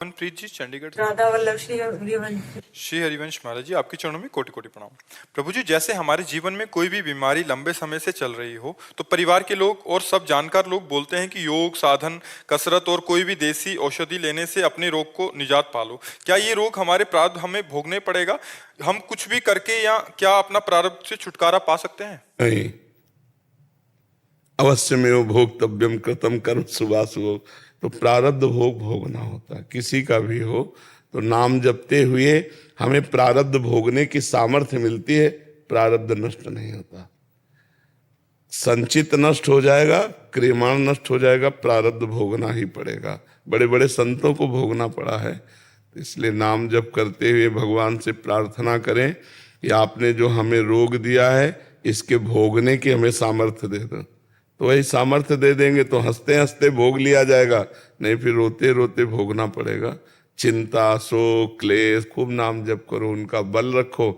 मनप्रीत जी चंडीगढ़ से। राधा वल्लभ श्री हरिवंश। श्री हरिवंश महाराज जी, आपके चरणों में कोटि कोटि प्रणाम। प्रभु जी, जैसे हमारे जीवन में कोई भी बीमारी लंबे समय से चल रही हो तो परिवार के लोग और सब जानकार लोग बोलते हैं कि योग साधन कसरत और कोई भी देसी औषधि लेने से अपने रोग को निजात पालो। क्या ये रोग हमारे प्रारब्ध हमें भोगने पड़ेगा? हम कुछ भी करके या क्या अपना प्रारब्ध से छुटकारा पा सकते हैं? नहीं, अवश्य में वो भोक्तव्यम कृतम कर्म शुभाशुभ। तो प्रारब्ध भोग भोगना होता है, किसी का भी हो। तो नाम जपते हुए हमें प्रारब्ध भोगने की सामर्थ्य मिलती है, प्रारब्ध नष्ट नहीं होता। संचित नष्ट हो जाएगा, क्रियमाण नष्ट हो जाएगा, प्रारब्ध भोगना ही पड़ेगा। बड़े बड़े संतों को भोगना पड़ा है। तो इसलिए नाम जप करते हुए भगवान से प्रार्थना करें कि आपने जो हमें रोग दिया है इसके भोगने की हमें सामर्थ्य दे दो। तो वही सामर्थ्य दे देंगे तो हंसते हंसते भोग लिया जाएगा, नहीं फिर रोते रोते भोगना पड़ेगा। चिंता शोक क्लेश खूब नाम जप करो, उनका बल रखो,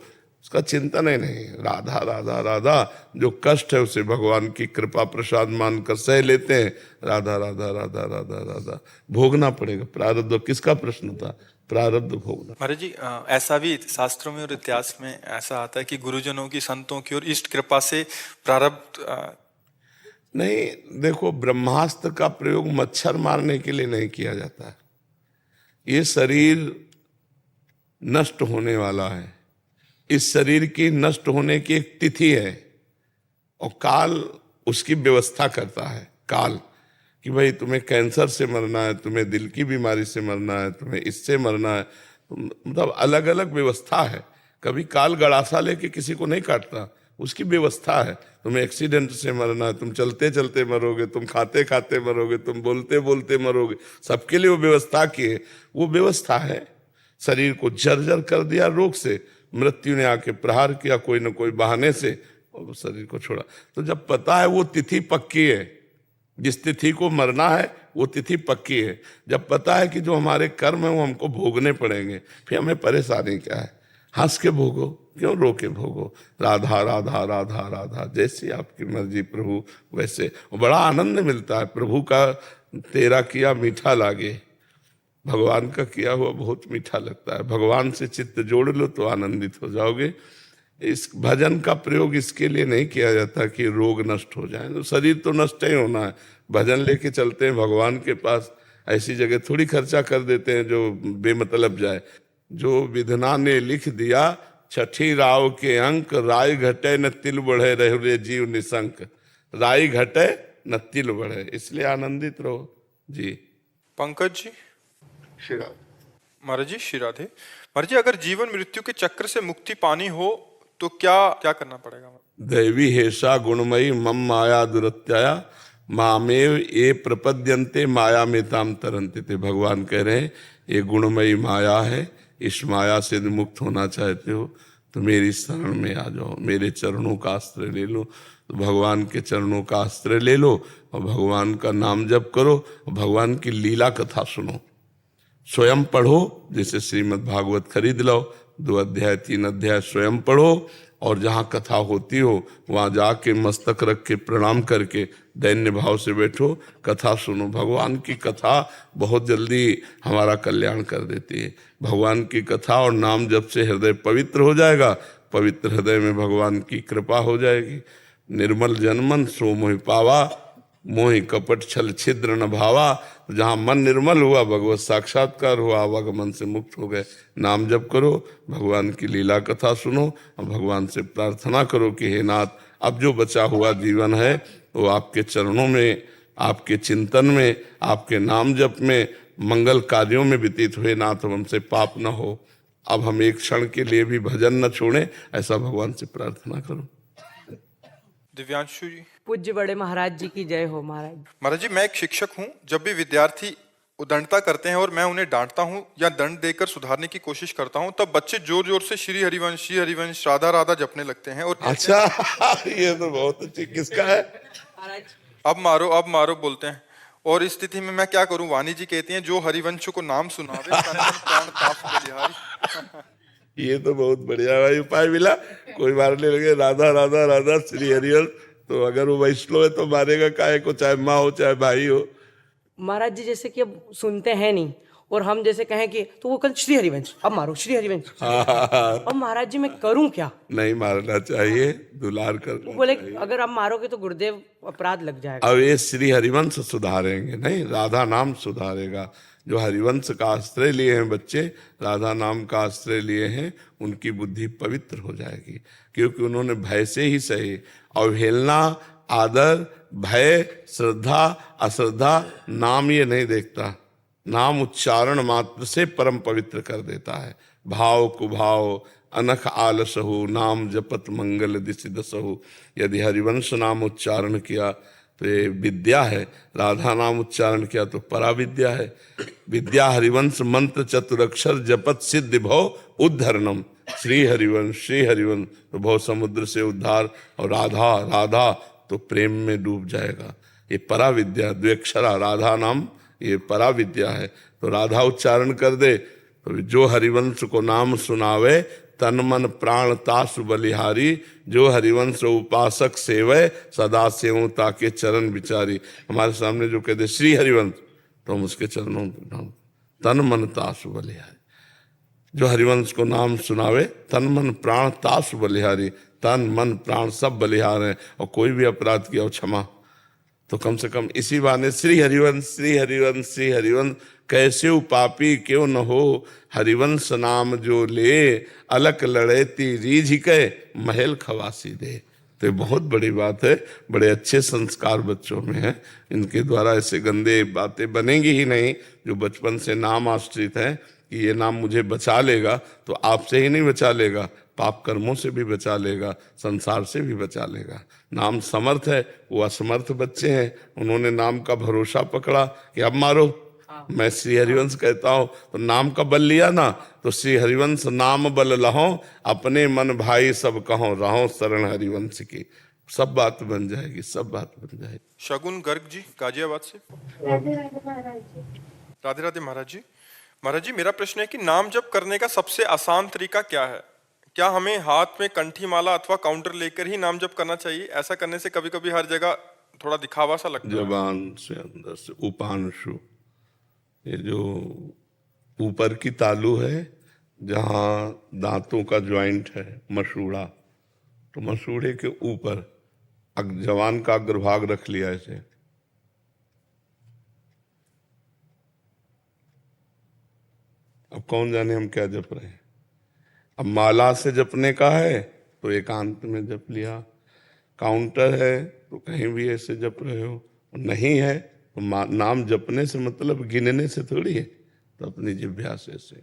उसका चिंतन ही नहीं। राधा राधा राधा, जो कष्ट है उसे भगवान की कृपा प्रसाद मानकर सह लेते हैं। राधा राधा राधा राधा राधा, भोगना पड़ेगा प्रारब्ध। किसका प्रश्न था? प्रारब्ध भोगना। महाराज जी, ऐसा भी शास्त्रों में और इतिहास में ऐसा आता है कि गुरुजनों की, संतों की और इष्ट कृपा से प्रारब्ध नहीं, देखो, ब्रह्मास्त्र का प्रयोग मच्छर मारने के लिए नहीं किया जाता है। ये शरीर नष्ट होने वाला है, इस शरीर की नष्ट होने की एक तिथि है और काल उसकी व्यवस्था करता है। काल कि भाई तुम्हें कैंसर से मरना है, तुम्हें दिल की बीमारी से मरना है, तुम्हें इससे मरना है, मतलब अलग अलग व्यवस्था है। कभी काल गड़ासा लेके किसी को नहीं काटता, उसकी व्यवस्था है। तुम्हें एक्सीडेंट से मरना है, तुम चलते चलते मरोगे, तुम खाते खाते मरोगे, तुम बोलते बोलते मरोगे, सबके लिए वो व्यवस्था की है। वो व्यवस्था है। शरीर को जर्जर कर दिया रोग से, मृत्यु ने आके प्रहार किया कोई न कोई बहाने से और शरीर को छोड़ा। तो जब पता है वो तिथि पक्की है, जिस तिथि को मरना है वो तिथि पक्की है, जब पता है कि जो हमारे कर्म है वो हमको भोगने पड़ेंगे, फिर हमें परेशानी क्या है? हंस के भोगो, क्यों रो के भोगो। राधा राधा राधा राधा, जैसी आपकी मर्जी प्रभु वैसे। बड़ा आनंद मिलता है प्रभु का। तेरा किया मीठा लागे, भगवान का किया हुआ बहुत मीठा लगता है। भगवान से चित्त जोड़ लो तो आनंदित हो जाओगे। इस भजन का प्रयोग इसके लिए नहीं किया जाता कि रोग नष्ट हो जाए। तो शरीर तो नष्ट ही होना है, भजन लेके चलते हैं भगवान के पास। ऐसी जगह थोड़ी खर्चा कर देते हैं जो बेमतलब जाए। जो विधना ने लिख दिया छठी राव के अंक, राय घटे न तिल बढ़े, रहे जीव निशंक। राय घटे न तिल बढ़े, इसलिए आनंदित रहो जी। पंकज जी। श्री राम। महाराज जी श्री राधे। महाराज जी, अगर जीवन मृत्यु के चक्र से मुक्ति पानी हो तो क्या क्या करना पड़ेगा? दैवी हेषा गुणमयी मम माया दुरत्याया, मामेव ये प्रपद्यन्ते माया में ताम तरन्ते थे। भगवान कह रहे हैं ये गुणमयी माया है, इस माया से मुक्त होना चाहते हो तो मेरी शरण में आ जाओ, मेरे चरणों का आश्रय ले लो। तो भगवान के चरणों का आश्रय ले लो और भगवान का नाम जप करो और भगवान की लीला कथा सुनो। स्वयं पढ़ो, जैसे श्रीमद् भागवत खरीद लो, 2 अध्याय 3 अध्याय स्वयं पढ़ो और जहाँ कथा होती हो वहाँ जाके मस्तक रख के प्रणाम करके दैन्य भाव से बैठो, कथा सुनो। भगवान की कथा बहुत जल्दी हमारा कल्याण कर देती है। भगवान की कथा और नाम जप से हृदय पवित्र हो जाएगा, पवित्र हृदय में भगवान की कृपा हो जाएगी। निर्मल जनमन सो मोहि पावा, मोहि कपट छल छिद्र न भावा। जहाँ मन निर्मल हुआ भगवत साक्षात्कार हुआ, आवागमन से मुक्त हो गए। नाम जप करो, भगवान की लीला कथा सुनो और भगवान से प्रार्थना करो कि हे नाथ, अब जो बचा हुआ जीवन है वो आपके चरणों में, आपके चिंतन में, आपके नाम जप में, मंगल कार्यों में व्यतीत हुए। नाथ हमसे पाप न हो, अब हम एक क्षण के लिए भी भजन न छोड़ें, ऐसा भगवान से प्रार्थना करो। दिव्यांशु जी। पूज्य बड़े महाराज जी की जय हो। महाराज महाराज जी, मैं एक शिक्षक हूँ। जब भी विद्यार्थी उदंडता करते हैं और मैं उन्हें डांटता हूँ या दंड देकर सुधारने की कोशिश करता हूँ, तब बच्चे जोर जोर से श्री हरिवंश राधा राधा जपने लगते हैं और अच्छा, ये तो बहुत अच्छी। किसका है? महाराज अब मारो बोलते हैं। और इस स्थिति में मैं क्या करूं? वाणी जी कहती हैं, जो हरिवंश को नाम सुनावे तन मन प्राण ताप बलिहारी। ये तो बहुत बढ़िया भाई उपाय मिला। कोई मारने लगे राधा राधा राधा श्री हरिहर, तो अगर वो वैष्णव है तो मारेगा काहे को, चाहे माँ हो चाहे भाई हो। महाराज जी जैसे कि अब सुनते हैं नहीं, और हम जैसे कहें कि तो वो कल श्री हरिवंश, अब मारो श्री हरिवंश। अब महाराज जी मैं करूं क्या? नहीं मारना चाहिए, दुलार वो करना बोले चाहिए। अगर अब मारोगे तो गुरुदेव अपराध लग जाएगा। अब ये श्री हरिवंश सुधारेंगे, नहीं राधा नाम सुधारेगा। जो हरिवंश का आश्रय लिए हैं बच्चे, राधा नाम का आश्रय लिए हैं, उनकी बुद्धि पवित्र हो जाएगी, क्योंकि उन्होंने भय से ही सही। अवहेलना, आदर, भय, श्रद्धा, अश्रद्धा, नाम ये नहीं देखता। नाम उच्चारण मात्र से परम पवित्र कर देता है। भाव कुभाव अनख आलसहु, नाम जपत मंगल दिशि दसहु। यदि हरिवंश नाम उच्चारण किया तो ये विद्या है, राधा नाम उच्चारण किया तो पराविद्या है। विद्या हरिवंश मंत्र चतुरक्षर जपत सिद्धि भव उद्धरणम। श्री हरिवंश तो भव समुद्र से उद्धार, और राधा राधा तो प्रेम में डूब जाएगा। ये पराविद्या, द्व्यक्षरा राधा नाम, ये पराविद्या है। तो राधा उच्चारण कर दे तो जो हरिवंश को नाम सुनावे, तन मन प्राण तासु बलिहारी। जो हरिवंश उपासक सेवय, सदा सेवं ताके चरण विचारी। हमारे सामने जो कहते श्री हरिवंश, तो हम उसके चरणों में नाम, तन मन तासु बलिहारी। जो हरिवंश को नाम सुनावे, तन मन प्राण तासु बलिहारी। तन मन प्राण सब बलिहार हैं, और कोई भी अपराध किया हो क्षमा। तो कम से कम इसी बहाने श्री हरिवंश श्री हरिवंश श्री हरिवंश, कैसे पापी क्यों न हो, हरिवंश नाम जो ले, अलक लड़ेती रीझ के महल खवासी दे। तो ये बहुत बड़ी बात है। बड़े अच्छे संस्कार बच्चों में है, इनके द्वारा ऐसे गंदे बातें बनेंगी ही नहीं। जो बचपन से नाम आश्रित हैं कि ये नाम मुझे बचा लेगा, तो आपसे ही नहीं बचा लेगा, पाप कर्मों से भी बचा लेगा, संसार से भी बचा लेगा। नाम समर्थ है, वो असमर्थ बच्चे हैं, उन्होंने नाम का भरोसा पकड़ा कि अब मारो। मैं श्री हरिवंश कहता हूं तो नाम का बल लिया ना, तो श्री हरिवंश नाम बल लहो, अपने मन भाई सब कहो, रहो शरण हरिवंश की। सब बात बन जाएगी, सब बात बन जाएगी। शगुन गर्ग जी गाजियाबाद से। राधे राधे महाराज जी। राधे राधे महाराज जी। महाराज जी मेरा प्रश्न है कि नाम जप करने का सबसे आसान तरीका क्या है? क्या हमें हाथ में कंठी माला अथवा काउंटर लेकर ही नाम जप करना चाहिए? ऐसा करने से कभी कभी हर जगह थोड़ा दिखावा सा लगता है। जबान से अंदर से उपांशु, ये जो ऊपर की तालू है, जहाँ दांतों का ज्वाइंट है, मसूड़ा, तो मसूड़े के ऊपर जबान का अग्रभाग रख लिया ऐसे। अब कौन जाने हम क्या जप रहे हैं। अब माला से जपने का है तो एकांत में जप लिया, काउंटर है तो कहीं भी ऐसे जप रहे हो, नहीं है तो नाम जपने से मतलब गिनने से थोड़ी है, तो अपनी जिह्वा से।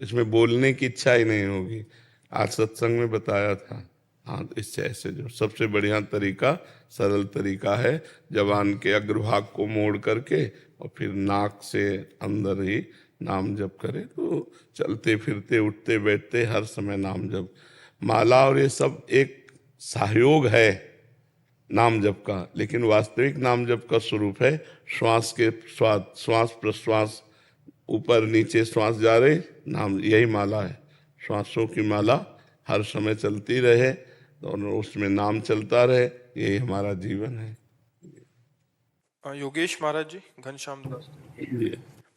इसमें बोलने की इच्छा ही नहीं होगी। आज सत्संग में बताया था। हाँ, इससे ऐसे जो सबसे बढ़िया तरीका, सरल तरीका है, जबान के अग्रभाग को मोड़ करके और फिर नाक से अंदर ही नाम जप करे, तो चलते फिरते उठते बैठते हर समय नाम जप। माला और ये सब एक सहयोग है नाम जप का, लेकिन वास्तविक नाम जप का स्वरूप है श्वास के श्वास प्रश्वास, ऊपर नीचे श्वास जा रहे, नाम यही माला है। श्वासों की माला हर समय चलती रहे और उसमें नाम चलता रहे, यही हमारा जीवन है। योगेश महाराज जी घनश्याम दास।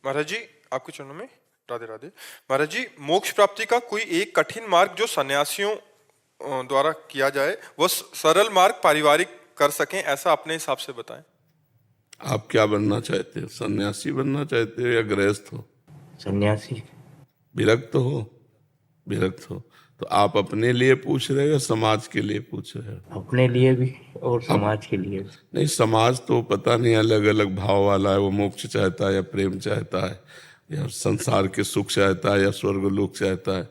महाराज जी आपके चरणों में राधे राधे। महाराज जी मोक्ष प्राप्ति का कोई एक कठिन मार्ग जो सन्यासियों द्वारा किया जाए, वो सरल मार्ग पारिवारिक कर सकें, ऐसा अपने हिसाब से बताएं। आप क्या बनना चाहते हो? सन्यासी बनना चाहते हो या गृहस्थ हो? सन्यासी। विरक्त हो? विरक्त हो तो आप अपने लिए पूछ रहे हो, समाज के लिए पूछ रहे हो? अपने लिए भी और समाज के लिए भी। नहीं, समाज तो पता नहीं अलग अलग भाव वाला है, वो मोक्ष चाहता है या प्रेम चाहता है या संसार के सुख चाहता है या स्वर्ग लोक चाहता है।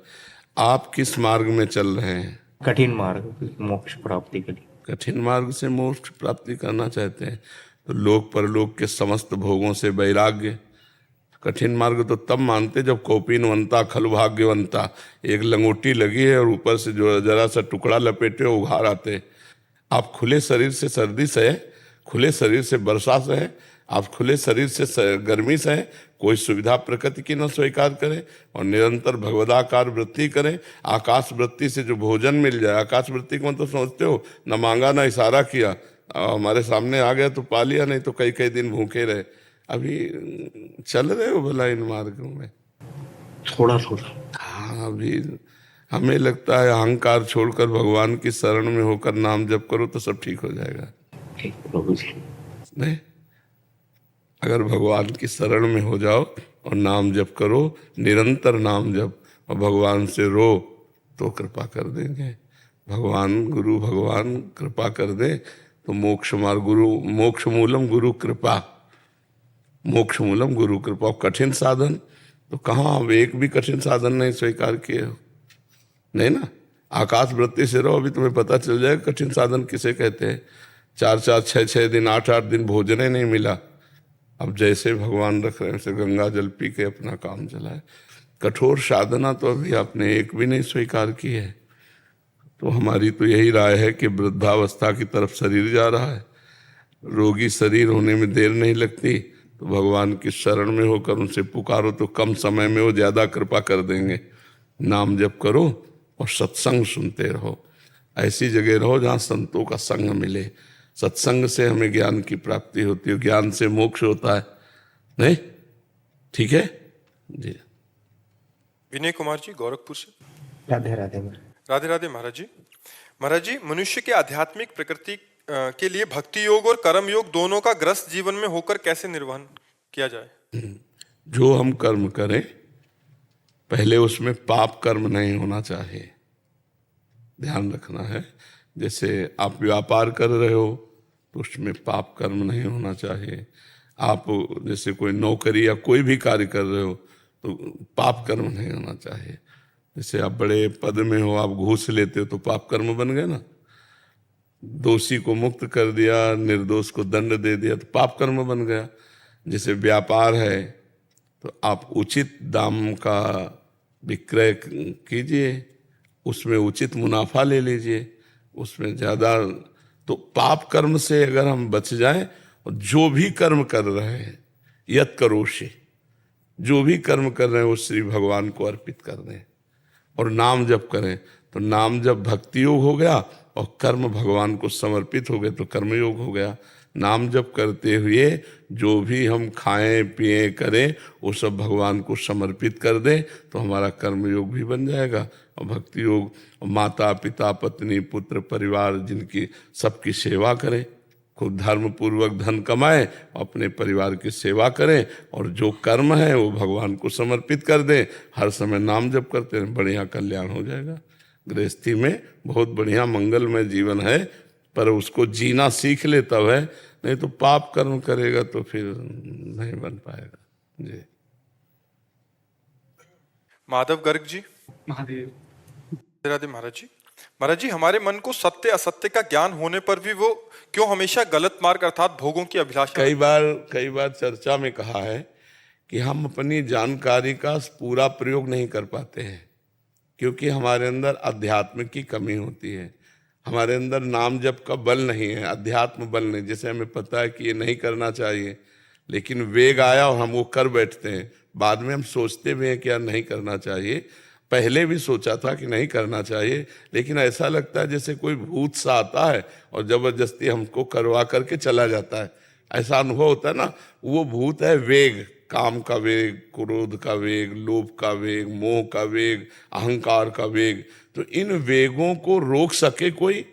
आप किस मार्ग में चल रहे हैं? कठिन मार्ग मोक्ष प्राप्ति के लिए। कठिन मार्ग से मोक्ष प्राप्ति करना चाहते हैं तो लोक परलोक के समस्त भोगों से वैराग्य। कठिन मार्ग तो तब मानते जब कौपीनवंता खलु भाग्यवंता, एक लंगोटी लगी है और ऊपर से जो जरा सा टुकड़ा लपेटे उघार आते। आप खुले शरीर से सर्दी सहे, खुले शरीर से वर्षा सहे, आप खुले शरीर से गर्मी सहे, कोई सुविधा प्रकृति की न स्वीकार करें और निरंतर भगवदाकार वृत्ति करें। आकाश वृत्ति से जो भोजन मिल जाए, आकाश वृत्ति को तो समझते हो, न मांगा न इशारा किया, हमारे सामने आ गया तो पा लिया, नहीं तो कई कई दिन भूखे रहे। अभी चल रहे हो भला इन मार्गों में? थोड़ा थोड़ा। हाँ, अभी हमें लगता है अहंकार छोड़कर भगवान की शरण में होकर नाम जप करो तो सब ठीक हो जाएगा। ठीक प्रभु जी। नहीं, अगर भगवान की शरण में हो जाओ और नाम जप करो, निरंतर नाम जप, और भगवान से रो तो कृपा कर देंगे। भगवान गुरु भगवान कृपा कर दे तो मोक्ष मार्ग गुरु, मोक्ष मूलम गुरु कृपा, मोक्ष मूलम गुरु कृपा। और कठिन साधन तो कहाँ, अब एक भी कठिन साधन नहीं स्वीकार किए हो, नहीं ना। आकाश वृत्ति से रहो, अभी तुम्हें पता चल जाएगा कठिन साधन किसे कहते हैं। 4-4, 6-6 दिन, 8-8 दिन भोजन ही नहीं मिला, अब जैसे भगवान रख रहे हैं वैसे गंगा जल पी के अपना काम चलाए। कठोर साधना तो अभी आपने एक भी नहीं स्वीकार की है। तो हमारी तो यही राय है कि वृद्धावस्था की तरफ शरीर जा रहा है, रोगी शरीर होने में देर नहीं लगती, तो भगवान की शरण में होकर उनसे पुकारो तो कम समय में वो ज्यादा कृपा कर देंगे। नाम जप करो और सत्संग सुनते रहो, ऐसी जगह रहो जहाँ संतों का संग मिले। सत्संग से हमें ज्ञान की प्राप्ति होती है, ज्ञान से मोक्ष होता है। नहीं, ठीक है जी। विनय कुमार जी, गोरखपुर से। राधे राधे महाराज। राधे राधे महाराज जी। महाराज जी, मनुष्य के आध्यात्मिक प्रकृति के लिए भक्ति योग और कर्म योग दोनों का ग्रस्त जीवन में होकर कैसे निर्वहन किया जाए? जो हम कर्म करें पहले उसमें पाप कर्म नहीं होना चाहिए, ध्यान रखना है। जैसे आप व्यापार कर रहे हो तो उसमें पाप कर्म नहीं होना चाहिए। आप जैसे कोई नौकरी या कोई भी कार्य कर रहे हो तो पाप कर्म नहीं होना चाहिए। जैसे आप बड़े पद में हो, आप घूस लेते हो तो पाप कर्म बन गए ना। दोषी को मुक्त कर दिया, निर्दोष को दंड दे दिया तो पाप कर्म बन गया। जैसे व्यापार है तो आप उचित दाम का विक्रय कीजिए, उसमें उचित मुनाफा ले लीजिए, उसमें ज़्यादा। तो पाप कर्म से अगर हम बच जाएं और जो भी कर्म कर रहे हैं यत करोषि, जो भी कर्म कर रहे हैं वो श्री भगवान को अर्पित कर दें और नाम जप करें। तो नाम जप भक्ति योग हो गया और कर्म भगवान को समर्पित हो गए तो कर्म योग हो गया। नाम जप करते हुए जो भी हम खाएं पिए करें वो सब भगवान को समर्पित कर दें तो हमारा कर्म योग भी बन जाएगा। और भक्ति योग, माता पिता पत्नी पुत्र परिवार जिनकी, सबकी सेवा करें, खूब धर्म पूर्वक धन कमाएं, अपने परिवार की सेवा करें और जो कर्म है वो भगवान को समर्पित कर दें। हर समय नाम जप करते हैं, बढ़िया कल्याण हो जाएगा। गृहस्थी में बहुत बढ़िया मंगलमय जीवन है, पर उसको जीना सीख ले तब है, नहीं तो पाप कर्म करेगा तो फिर नहीं बन पाएगा जी। माधव गर्ग जी। महादेव। राधे महाराज जी। महाराज जी, हमारे मन को सत्य असत्य का ज्ञान होने पर भी वो क्यों हमेशा गलत मार्ग अर्थात भोगों की अभिलाषा? कई बार चर्चा में कहा है कि हम अपनी जानकारी का पूरा प्रयोग नहीं कर पाते हैं क्योंकि हमारे अंदर अध्यात्म की कमी होती है, हमारे अंदर नाम जप का बल नहीं है, अध्यात्म बल नहीं। जैसे हमें पता है कि ये नहीं करना चाहिए लेकिन वेग आया और हम वो कर बैठते हैं, बाद में हम सोचते भी हैं कि यार नहीं करना चाहिए, पहले भी सोचा था कि नहीं करना चाहिए, लेकिन ऐसा लगता है जैसे कोई भूत सा आता है और जबरदस्ती हमको करवा करके चला जाता है। ऐसा अनुभव होता है ना। वो भूत है वेग, काम का वेग, क्रोध का वेग, लोभ का वेग, मोह का वेग, अहंकार का वेग। तो इन वेगों को रोक सके कोई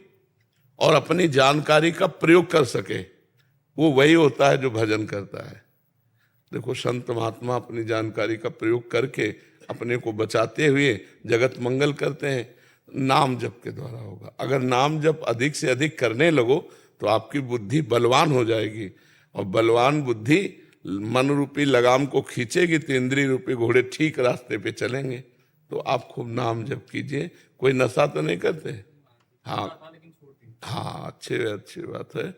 और अपनी जानकारी का प्रयोग कर सके, वो वही होता है जो भजन करता है। देखो, संत महात्मा अपनी जानकारी का प्रयोग करके अपने को बचाते हुए जगत मंगल करते हैं। नाम जप के द्वारा होगा। अगर नाम जप अधिक से अधिक करने लगो तो आपकी बुद्धि बलवान हो जाएगी और बलवान बुद्धि मन रूपी लगाम को खींचेगी तो इंद्रिय रूपी घोड़े ठीक रास्ते पे चलेंगे। तो आप खूब नाम जप कीजिए। कोई नशा तो नहीं करते? हाँ, अच्छी बात है।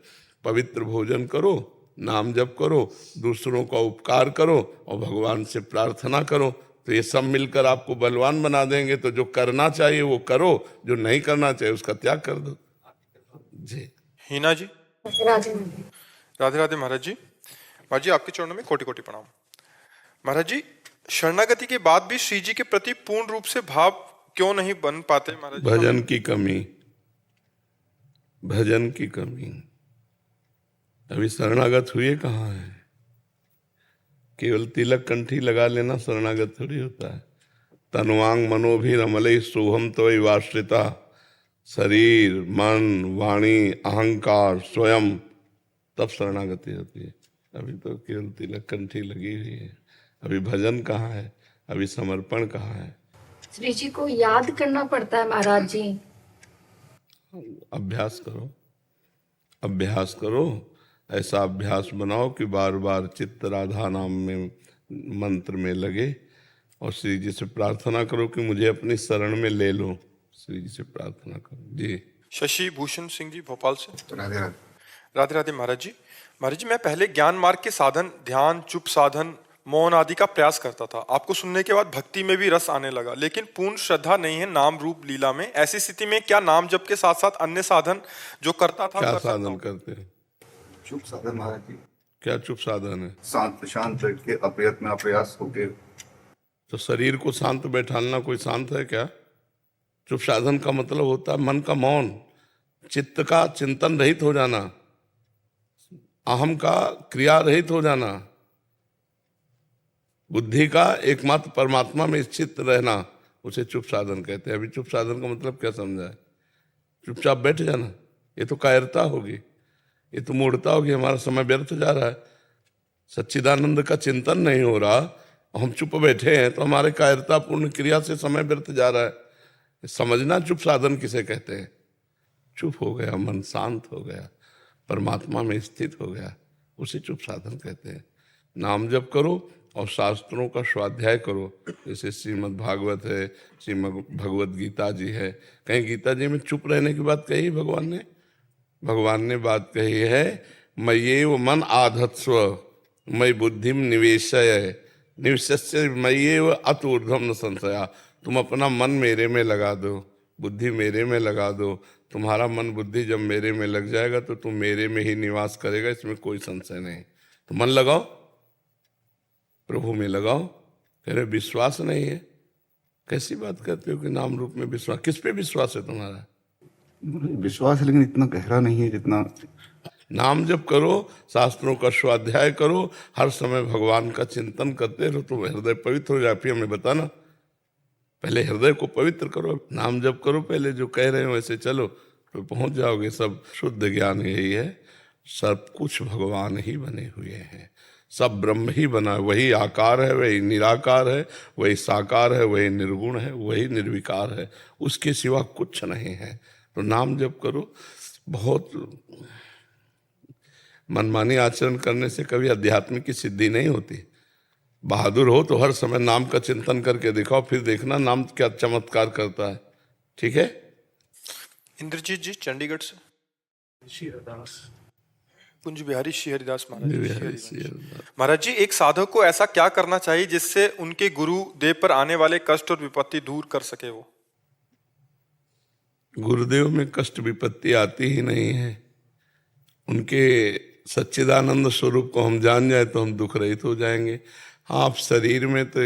पवित्र भोजन करो, नाम जप करो, दूसरों का उपकार करो और भगवान से प्रार्थना करो, तो ये सब मिलकर आपको बलवान बना देंगे। तो जो करना चाहिए वो करो, जो नहीं करना चाहिए उसका त्याग कर दो जी। हीना जी। राधे राधे राधे महाराज जी। महाराज जी, आपके चरणों में कोटि कोटि प्रणाम। महाराज जी, शरणागति के बाद भी श्री जी के प्रति पूर्ण रूप से भाव क्यों नहीं बन पाते महाराज? भजन की कमी, भजन की कमी। अभी शरणागत हुए कहाँ है? केवल तिलक कंठी लगा लेना शरणागत थोड़ी होता है। तनुवांग मनोभिरमले सोहम त्वयि वाश्रिता, शरीर मन वाणी अहंकार स्वयं, तब शरणागति होती है। अभी तो केवल तिलक कंठी लगी हुई है। अभी भजन कहाँ है? अभी समर्पण कहाँ है? श्री जी को याद करना पड़ता है महाराज जी। अभ्यास करो, अभ्यास करो। ऐसा अभ्यास बनाओ कि बार बार चित्त राधा नाम में मंत्र में लगे और श्री जी से प्रार्थना करो कि मुझे अपनी शरण में ले लो। श्री जी से प्रार्थना करो। जी शशि भूषण सिंह जी भोपाल से। राधे राधे। राधे राधे महाराज जी। महाराज जी, मैं पहले ज्ञान मार्ग के साधन ध्यान, चुप साधन, मौन आदि का प्रयास करता था। आपको सुनने के बाद भक्ति में भी रस आने लगा, लेकिन पूर्ण श्रद्धा नहीं है नाम रूप लीला में। ऐसी स्थिति में क्या नाम जप के साथ साथ अन्य साधन जो करता था क्या कर सकता साधन हूं? करते हैं? चुप साधन महाराज जी। क्या चुप साधन है? शांत शांत बैठ के अप्रयत्न अप्रयास होके। तो शरीर को शांत बैठाना कोई शांत है क्या? चुप साधन का मतलब होता है मन का मौन, चित्त का चिंतन रहित हो जाना, अहम का क्रिया रहित हो जाना, बुद्धि का एकमात्र परमात्मा में स्थित रहना, उसे चुप साधन कहते हैं। अभी चुप साधन का मतलब क्या समझा है? चुपचाप बैठ जाना, ये तो कायरता होगी, ये तो मूढ़ता होगी, हमारा समय व्यर्थ जा रहा है। सच्चिदानंद का चिंतन नहीं हो रहा, हम चुप बैठे हैं तो हमारे कायरता पूर्ण क्रिया से समय व्यर्थ जा रहा है। समझना चुप साधन किसे कहते हैं। चुप हो गया, मन शांत हो गया, परमात्मा में स्थित हो गया, उसे चुप साधन कहते हैं। नाम जप करो और शास्त्रों का स्वाध्याय करो। जैसे श्रीमद् भागवत है, श्रीमद् भगवत गीता जी है। कहीं गीता जी में चुप रहने की बात कही भगवान ने बात कही है, मय्येव मन आधत्स्व मयि बुद्धिम निवेशय निवेश्य मय्येव अत ऊर्ध्वम न संशया। तुम अपना मन मेरे में लगा दो, बुद्धि मेरे में लगा दो। तुम्हारा मन बुद्धि जब मेरे में लग जाएगा तो तुम मेरे में ही निवास करेगा, इसमें कोई संशय नहीं। तो मन लगाओ, प्रभु में लगाओ। कह रहे विश्वास नहीं है। कैसी बात करते हो कि नाम रूप में विश्वास? किस पे विश्वास है तुम्हारा? विश्वास है लेकिन इतना गहरा नहीं है जितना। नाम जप करो, शास्त्रों का स्वाध्याय करो, हर समय भगवान का चिंतन करते रहो तो हृदय पवित्र हो जाए। फिर हमें बताना, पहले हृदय को पवित्र करो, नाम जप करो, पहले जो कह रहे हो वैसे चलो तो पहुंच जाओगे। सब शुद्ध ज्ञान यही है, सब कुछ भगवान ही बने हुए हैं, सब ब्रह्म ही बना है। वही आकार है, वही निराकार है, वही साकार है, वही निर्गुण है, वही निर्विकार है, उसके सिवा कुछ नहीं है। तो नाम जप करो। बहुत मनमानी आचरण करने से कभी अध्यात्म की सिद्धि नहीं होती। बहादुर हो तो हर समय नाम का चिंतन करके दिखाओ, फिर देखना नाम क्या चमत्कार करता है। ठीक है। इंद्रजीत जी चंडीगढ़ से। श्रीहरिदास। कुंज बिहारी श्री हरिदास महाराज जी। श्री हरिदास। महाराज जी, एक साधक को ऐसा क्या करना चाहिए जिससे उनके गुरु देव पर आने वाले कष्ट और विपत्ति दूर कर सके वो? गुरुदेव में कष्ट विपत्ति आती ही नहीं है। उनके सच्चिदानंद स्वरूप को हम जान जाए तो हम दुख रहित हो जाएंगे। हाँ, आप शरीर में तो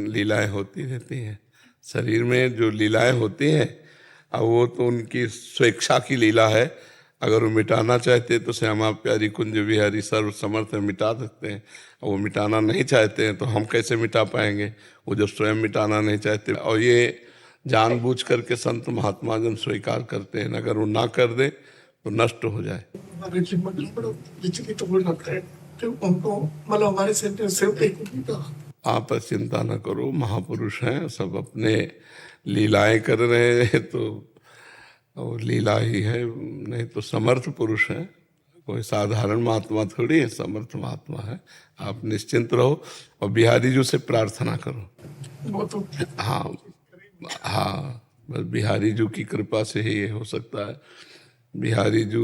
लीलाएं होती रहती हैं, शरीर में जो लीलाएं होती हैं अब वो तो उनकी स्वेच्छा की लीला है। अगर वो मिटाना चाहते तो श्यामा प्यारी कुंज बिहारी सर्व समर्थ मिटा सकते हैं, और वो मिटाना नहीं चाहते हैं तो हम कैसे मिटा पाएंगे? वो जब स्वयं मिटाना नहीं चाहते, और ये जानबूझ करके संत महात्मा जन स्वीकार करते हैं, अगर वो ना कर दे तो नष्ट हो जाए। हमारे जीवन में बड़ा विचलित हो जाता है कि उनको मतलब हमारे से आप चिंता न करो, महापुरुष हैं, सब अपने लीलाएं कर रहे हैं तो और लीला ही है, नहीं तो समर्थ पुरुष हैं। कोई साधारण महात्मा थोड़ी है, समर्थ महात्मा है। आप निश्चिंत रहो और बिहारी जी से प्रार्थना करो। वो तो हाँ हाँ, बस बिहारी जी की कृपा से ही ये हो सकता है। बिहारी जी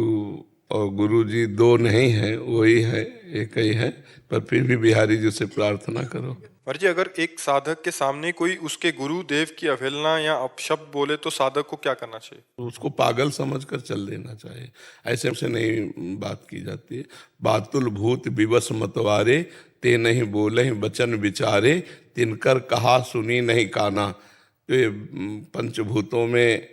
और गुरु जी दो नहीं है, वही है, एक ही है, पर फिर भी बिहारी जी से प्रार्थना करो। महाराज जी, अगर एक साधक के सामने कोई उसके गुरु देव की अवहेलना या अपशब्द बोले तो साधक को क्या करना चाहिए? उसको पागल समझकर चल देना चाहिए। ऐसे से नहीं बात की जाती है। बातुल भूत विवश मतवारे, ते नहीं बोले वचन विचारे, तिनकर कहा सुनी नहीं काना। तो ये पंचभूतों में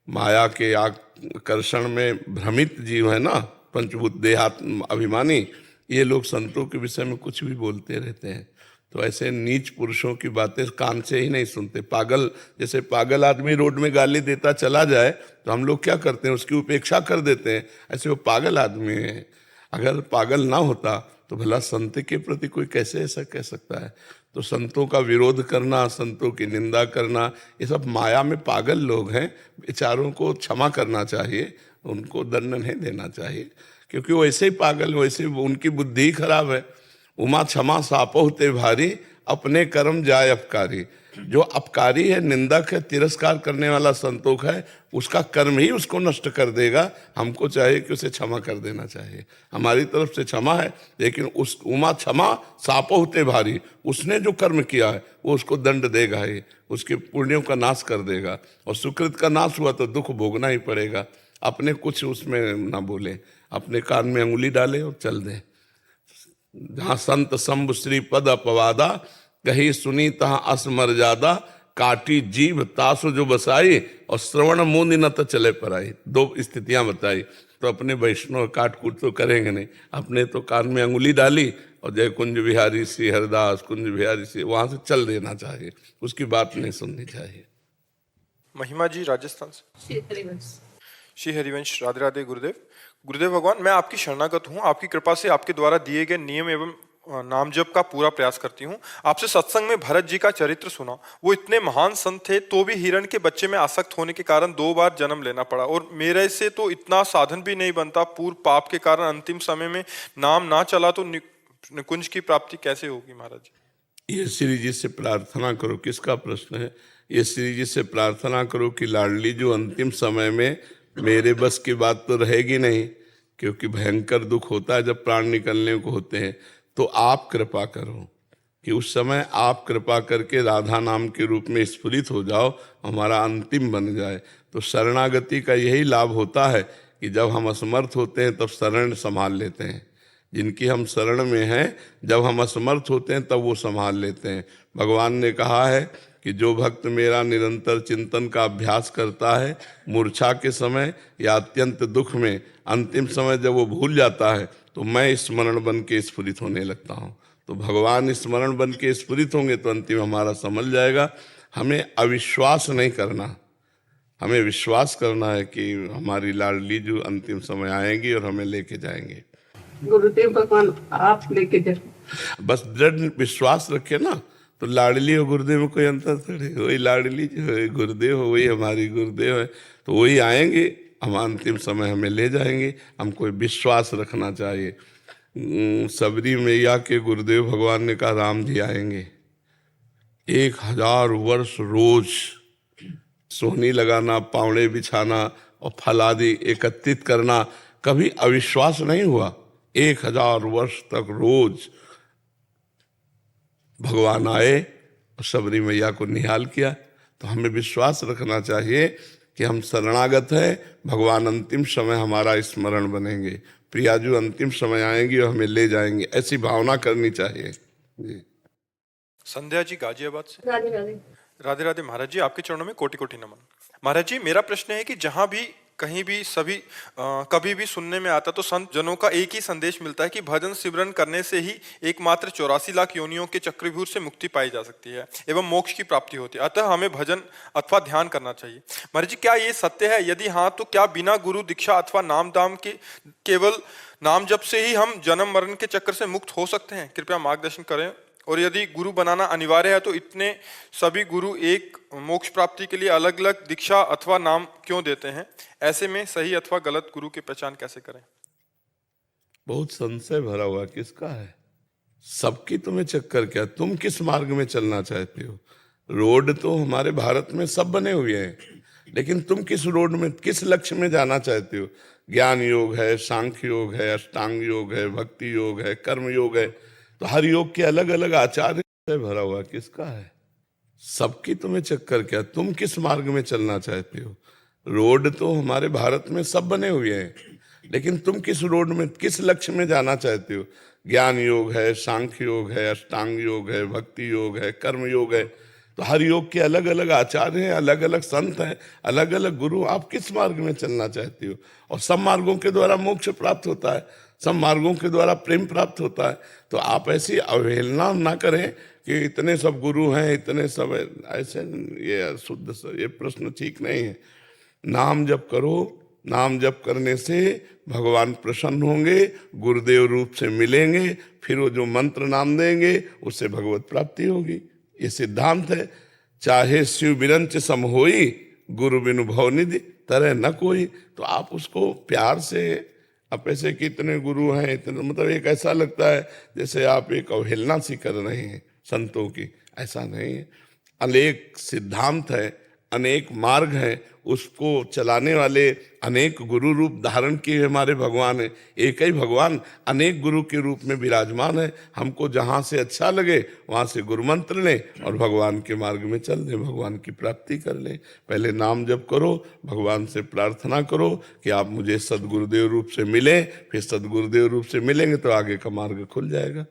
माया के आकर्षण में भ्रमित जीव है ना, पंचभूत देहात्म अभिमानी, ये लोग संतों के विषय में कुछ भी बोलते रहते हैं। तो ऐसे नीच पुरुषों की बातें कान से ही नहीं सुनते। पागल, जैसे पागल आदमी रोड में गाली देता चला जाए तो हम लोग क्या करते हैं, उसकी उपेक्षा कर देते हैं। ऐसे वो पागल आदमी है। अगर पागल ना होता तो भला संत के प्रति कोई कैसे ऐसा कह सकता है। तो संतों का विरोध करना, संतों की निंदा करना, ये सब माया में पागल लोग हैं। बेचारों को क्षमा करना चाहिए, उनको दंड नहीं देना चाहिए, क्योंकि वो ऐसे ही पागल, वैसे उनकी बुद्धि ही खराब है। उमा क्षमा सापो होते भारी, अपने कर्म जाय अपकारी। जो अपकारी है, निंदक है, तिरस्कार करने वाला संतोष है, उसका कर्म ही उसको नष्ट कर देगा। हमको चाहिए कि उसे क्षमा कर देना चाहिए। हमारी तरफ से क्षमा है, लेकिन उस उमा क्षमा सापो होते भारी, उसने जो कर्म किया है वो उसको दंड देगा ही, उसके पुण्यों का नाश कर देगा। और सुकृत का नाश हुआ तो दुख भोगना ही पड़ेगा। अपने कुछ उसमें ना बोले, अपने कान में अंगुली डाले और चल दें। जहाँ संत शंभु श्री पद अपवादा, कही सुनी तहाँ असमर्यादा, काटी जीभ तासु जो बसाई, और श्रवण मुंद न तो चले पर आई। दो स्थितियां बताई। तो अपने वैष्णव काट कूट तो करेंगे नहीं, अपने तो कान में अंगुली डाली और जय कुंज बिहारी श्री हरदास, कुंज बिहारी श्री, वहां से चल देना चाहिए, उसकी बात नहीं सुननी चाहिए। महिमा जी राजस्थान से। श्री हरिवंश। श्री हरिवंश, राधे राधे गुरुदेव। गुरुदेव भगवान, मैं आपकी शरणागत हूँ। आपकी कृपा से आपके द्वारा दिए गए नियम एवं नाम जप का पूरा प्रयास करती हूँ। आपसे सत्संग में भरत जी का चरित्र सुना। वो इतने महान संत थे तो भी हिरण के बच्चे में आसक्त होने के कारण 2 बार जन्म लेना पड़ा, और मेरे से तो इतना साधन भी नहीं बनता। पूर्व पाप के कारण अंतिम समय में नाम ना चला तो निकुंज की प्राप्ति कैसे होगी महाराज जी? ये श्री जी से प्रार्थना करो। किसका प्रश्न है? ये श्री जी से प्रार्थना करो कि लाडली जो अंतिम समय में, मेरे बस की बात तो रहेगी नहीं, क्योंकि भयंकर दुख होता है जब प्राण निकलने को होते हैं। तो आप कृपा करो कि उस समय आप कृपा करके राधा नाम के रूप में स्फुरित हो जाओ, हमारा अंतिम बन जाए। तो शरणागति का यही लाभ होता है कि जब हम असमर्थ होते हैं तब शरण संभाल लेते हैं। जिनकी हम शरण में हैं, जब हम असमर्थ होते हैं तब वो संभाल लेते हैं। भगवान ने कहा है कि जो भक्त मेरा निरंतर चिंतन का अभ्यास करता है, मूर्छा के समय या अत्यंत दुख में, अंतिम समय जब वो भूल जाता है, तो मैं स्मरण बन के स्फुरित होने लगता हूँ। तो भगवान स्मरण बन के स्फुरित होंगे तो अंतिम हमारा समझ जाएगा। हमें अविश्वास नहीं करना, हमें विश्वास करना है कि हमारी लाडली जो अंतिम समय आएंगी और हमें लेके जाएंगे। गुरुदेव भगवान आप लेके जाए, बस दृढ़ विश्वास रखे ना, तो लाडली और गुरुदेव में कोई अंतर थोड़ी। वही लाडली जो है गुरुदेव हो, वही हमारी गुरुदेव है, तो वही आएंगे, हम अंतिम समय हमें ले जाएंगे। हमको विश्वास रखना चाहिए। सबरी मैया के गुरुदेव भगवान ने कहा राम जी आएंगे। 1000 वर्ष रोज सोहनी लगाना, पावड़े बिछाना और फल आदि एकत्रित करना, कभी अविश्वास नहीं हुआ। 1000 वर्ष तक रोज भगवान आए और सबरी मैया को निहाल किया। तो हमें विश्वास रखना चाहिए कि हम शरणागत हैं, भगवान अंतिम समय हमारा स्मरण बनेंगे, प्रियाजू अंतिम समय आएंगी और हमें ले जाएंगे, ऐसी भावना करनी चाहिए जी। संध्या जी गाजियाबाद से। राधे राधे। राधे राधे महाराज जी, आपके चरणों में कोटि कोटि नमन। महाराज जी, मेरा प्रश्न है कि जहां भी कहीं भी सभी कभी भी सुनने में आता तो संत जनों का एक ही संदेश मिलता है कि भजन सिमरन करने से ही एकमात्र 84 लाख योनियों के चक्रव्यूह से मुक्ति पाई जा सकती है एवं मोक्ष की प्राप्ति होती है, अतः हमें भजन अथवा ध्यान करना चाहिए। महाराज जी, क्या ये सत्य है? यदि हाँ, तो क्या बिना गुरु दीक्षा अथवा नाम दाम के केवल नाम जप से ही हम जन्म मरण के चक्र से मुक्त हो सकते हैं? कृपया मार्गदर्शन करें। और यदि गुरु बनाना अनिवार्य है तो इतने सभी गुरु एक मोक्ष प्राप्ति के लिए अलग अलग दीक्षा अथवा नाम क्यों देते हैं? ऐसे में सही अथवा गलत गुरु की पहचान कैसे करें? बहुत संशय भरा हुआ किसका है? सबकी तुम्हें चक्कर क्या? तुम किस मार्ग में चलना चाहते हो? रोड तो हमारे भारत में सब बने हुए हैं, लेकिन तुम किस रोड में, किस लक्ष्य में जाना चाहते हो? ज्ञान योग है, सांख्य योग है, अष्टांग योग है, भक्ति योग है, कर्म योग है। तो हर योग के अलग अलग आचार्य से भरा हुआ किसका है? सबकी तुम्हें चक्कर क्या? तुम किस मार्ग में चलना चाहते हो? रोड तो हमारे भारत में सब बने हुए हैं, लेकिन तुम किस रोड में, किस लक्ष्य में जाना चाहते हो? ज्ञान योग है, सांख्य योग है, अष्टांग योग है, भक्ति योग है, कर्म योग है। तो हर योग के अलग अलग आचार्य हैं, अलग अलग संत हैं, अलग अलग गुरु। आप किस मार्ग में चलना चाहती हो? और सब मार्गों के द्वारा मोक्ष प्राप्त होता है, सब मार्गों के द्वारा प्रेम प्राप्त होता है। तो आप ऐसी अवहेलना ना करें कि इतने सब गुरु हैं, इतने सब ऐसे, ये शुद्ध ये प्रश्न ठीक नहीं है। नाम जप करो, नाम जप करने से भगवान प्रसन्न होंगे, गुरुदेव रूप से मिलेंगे, फिर वो जो मंत्र नाम देंगे उससे भगवत प्राप्ति होगी। ये सिद्धांत है। चाहे शिव बिरंच सम होई, गुरु बिनु भवनिधि तरह न कोई। तो आप उसको प्यार से, आप ऐसे कितने गुरु हैं, इतने, मतलब एक ऐसा लगता है जैसे आप एक अवहेलना सी कर रहे हैं संतों की। ऐसा नहीं है। अनेक सिद्धांत है, अनेक मार्ग है, उसको चलाने वाले अनेक गुरु रूप धारण किए हमारे भगवान है। एक ही भगवान अनेक गुरु के रूप में विराजमान है। हमको जहाँ से अच्छा लगे वहाँ से गुरु मंत्र लें और भगवान के मार्ग में चल दें, भगवान की प्राप्ति कर लें। पहले नाम जप करो, भगवान से प्रार्थना करो कि आप मुझे सदगुरुदेव रूप से मिलें, फिर सदगुरुदेव रूप से मिलेंगे तो आगे का मार्ग खुल जाएगा।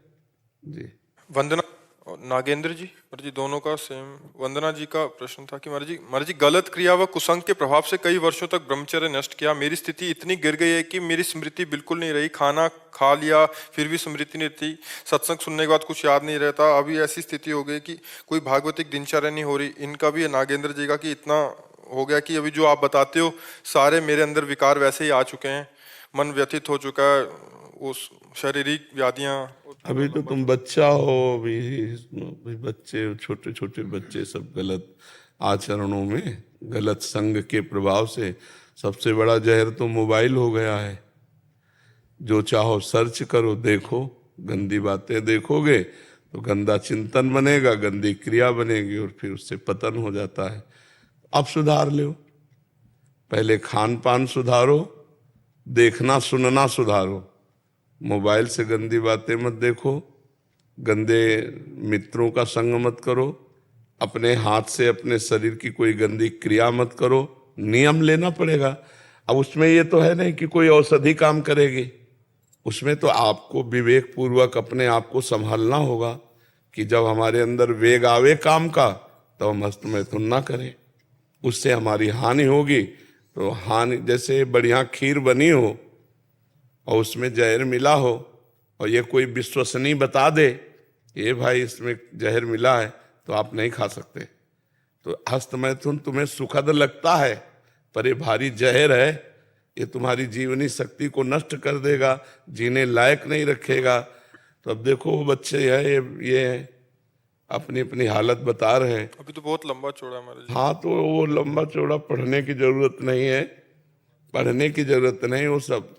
जी। वंदना और नागेंद्र जी, महाराज जी दोनों का सेम। वंदना जी का प्रश्न था कि महाराज जी गलत क्रिया व कुसंग के प्रभाव से कई वर्षों तक ब्रह्मचर्य नष्ट किया। मेरी स्थिति इतनी गिर गई है कि मेरी स्मृति बिल्कुल नहीं रही, खाना खा लिया फिर भी स्मृति नहीं थी, सत्संग सुनने के बाद कुछ याद नहीं रहता। अभी ऐसी स्थिति हो गई कि कोई भागवतिक दिनचर्या नहीं हो रही। इनका भी नागेंद्र जी का कि इतना हो गया कि अभी जो आप बताते हो सारे मेरे अंदर विकार वैसे ही आ चुके हैं, मन व्यथित हो चुका है, उस शारीरिक व्याधियां। अभी तो तुम बच्चा हो, अभी बच्चे, छोटे छोटे बच्चे सब गलत आचरणों में, गलत संग के प्रभाव से। सबसे बड़ा जहर तो मोबाइल हो गया है। जो चाहो सर्च करो, देखो, गंदी बातें देखोगे तो गंदा चिंतन बनेगा, गंदी क्रिया बनेगी और फिर उससे पतन हो जाता है। अब सुधार लो, पहले खान पान सुधारो, देखना सुनना सुधारो। मोबाइल से गंदी बातें मत देखो, गंदे मित्रों का संग मत करो, अपने हाथ से अपने शरीर की कोई गंदी क्रिया मत करो। नियम लेना पड़ेगा। अब उसमें ये तो है नहीं कि कोई औषधि काम करेगी, उसमें तो आपको विवेक पूर्वक अपने आप को संभालना होगा कि जब हमारे अंदर वेग आवे काम का तो हम हस्त मैथुन ना करें, उससे हमारी हानि होगी। तो हानि, जैसे बढ़िया खीर बनी हो और उसमें जहर मिला हो और ये कोई विश्वसनीय बता दे ये भाई इसमें जहर मिला है, तो आप नहीं खा सकते। तो हस्त मैथुन तुम्हें सुखद लगता है पर ये भारी जहर है, ये तुम्हारी जीवनी शक्ति को नष्ट कर देगा, जीने लायक नहीं रखेगा। तो अब देखो वो बच्चे हैं, ये अपनी अपनी हालत बता रहे हैं। अभी तो बहुत लंबा चौड़ा है महाराज जी। हाँ, तो वो लंबा चौड़ा पढ़ने की जरूरत नहीं है, पढ़ने की जरूरत नहीं। वो सब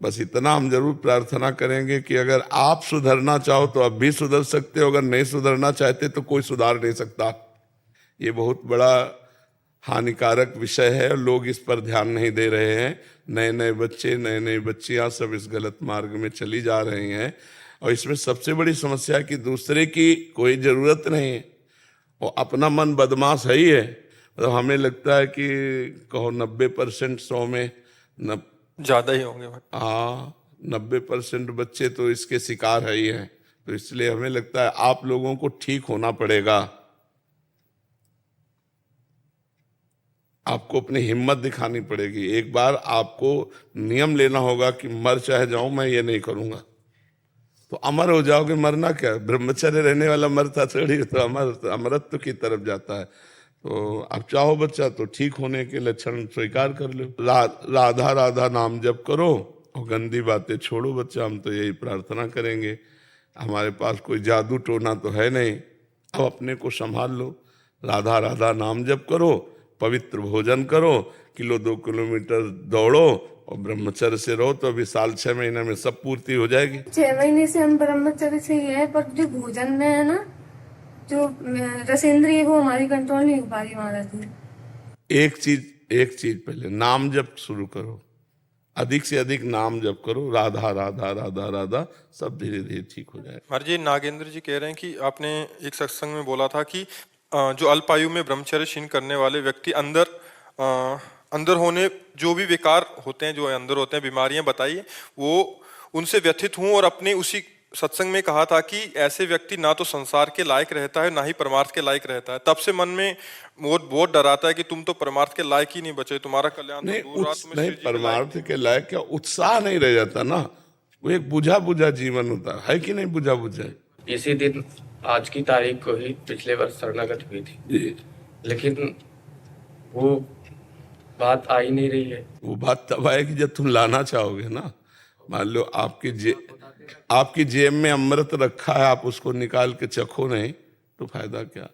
बस इतना हम जरूर प्रार्थना करेंगे कि अगर आप सुधरना चाहो तो अब भी सुधर सकते हो, अगर नहीं सुधरना चाहते तो कोई सुधार नहीं सकता। ये बहुत बड़ा हानिकारक विषय है और लोग इस पर ध्यान नहीं दे रहे हैं। नए नए बच्चे, नए नई बच्चियां सब इस गलत मार्ग में चली जा रही हैं। और इसमें सबसे बड़ी समस्या कि दूसरे की कोई जरूरत नहीं है, वो अपना मन बदमाश है ही है। मतलब हमें लगता है कि कहो 90% 100 में ज्यादा ही होंगे भाई। हाँ, 90% बच्चे तो इसके शिकार है ही हैं। तो इसलिए हमें लगता है आप लोगों को ठीक होना पड़ेगा, आपको अपनी हिम्मत दिखानी पड़ेगी। एक बार आपको नियम लेना होगा कि मर चाहे जाऊं मैं ये नहीं करूंगा, तो अमर हो जाओगे। मरना क्या, ब्रह्मचर्य रहने वाला मरता थोड़ी, तो अमरत्व की तरफ जाता है। तो आप चाहो बच्चा तो ठीक होने के लक्षण स्वीकार कर लो। राधा राधा नाम जप करो और गंदी बातें छोड़ो बच्चा। हम तो यही प्रार्थना करेंगे। हमारे पास कोई जादू टोना तो है नहीं, अब अपने को संभाल लो। राधा राधा नाम जप करो, पवित्र भोजन करो, 1-2 किलोमीटर दौड़ो और ब्रह्मचर्य से रहो। तो अभी 6 महीने में सब पूर्ति हो जाएगी। 6 महीने से हम ब्रह्मचर्य से ही है, पर जो भोजन में है ना, जो रसेंद्रिय, वो हमारी कंट्रोल नहीं हो पा रही महाराज जी। एक चीज पहले नाम जप शुरू करो, अधिक से अधिक नाम जप करो। राधा राधा राधा राधा, सब धीरे धीरे ठीक हो जाएगा। महाराज जी नागेंद्र जी कह रहे हैं कि आपने एक सत्संग में बोला था कि जो अल्पायु में ब्रह्मचर्य क्षीण करने वाले व्यक्ति अंदर होने जो भी विकार होते हैं, जो अंदर होते हैं, बीमारियां बताइए, वो उनसे व्यथित हूं और अपने उसी सत्संग में कहा था कि ऐसे व्यक्ति ना तो संसार के लायक रहता है ना ही परमार्थ के लायक रहता है। तब से मन में बहुत डर आता है कि तुम तो परमार्थ के लायक ही नहीं बचे, तुम्हारा कल्याण तो दूर रहा, तुम्हें नहीं, श्री जी के लायक परमार्थ के लायक क्या उत्साह नहीं रह जाता ना, वो एक बुझा बुझा जीवन होता है कि नहीं, बुझा बुझा। इसी दिन आज की तारीख को ही पिछले वर्ष शरणागत हुई थी जी। लेकिन वो बात आ ही नहीं रही है। वो बात तब आएगी जब तुम लाना चाहोगे ना। मान लो आपकी जेब में अमृत रखा है, आप उसको निकाल के चखो नहीं तो फायदा क्या।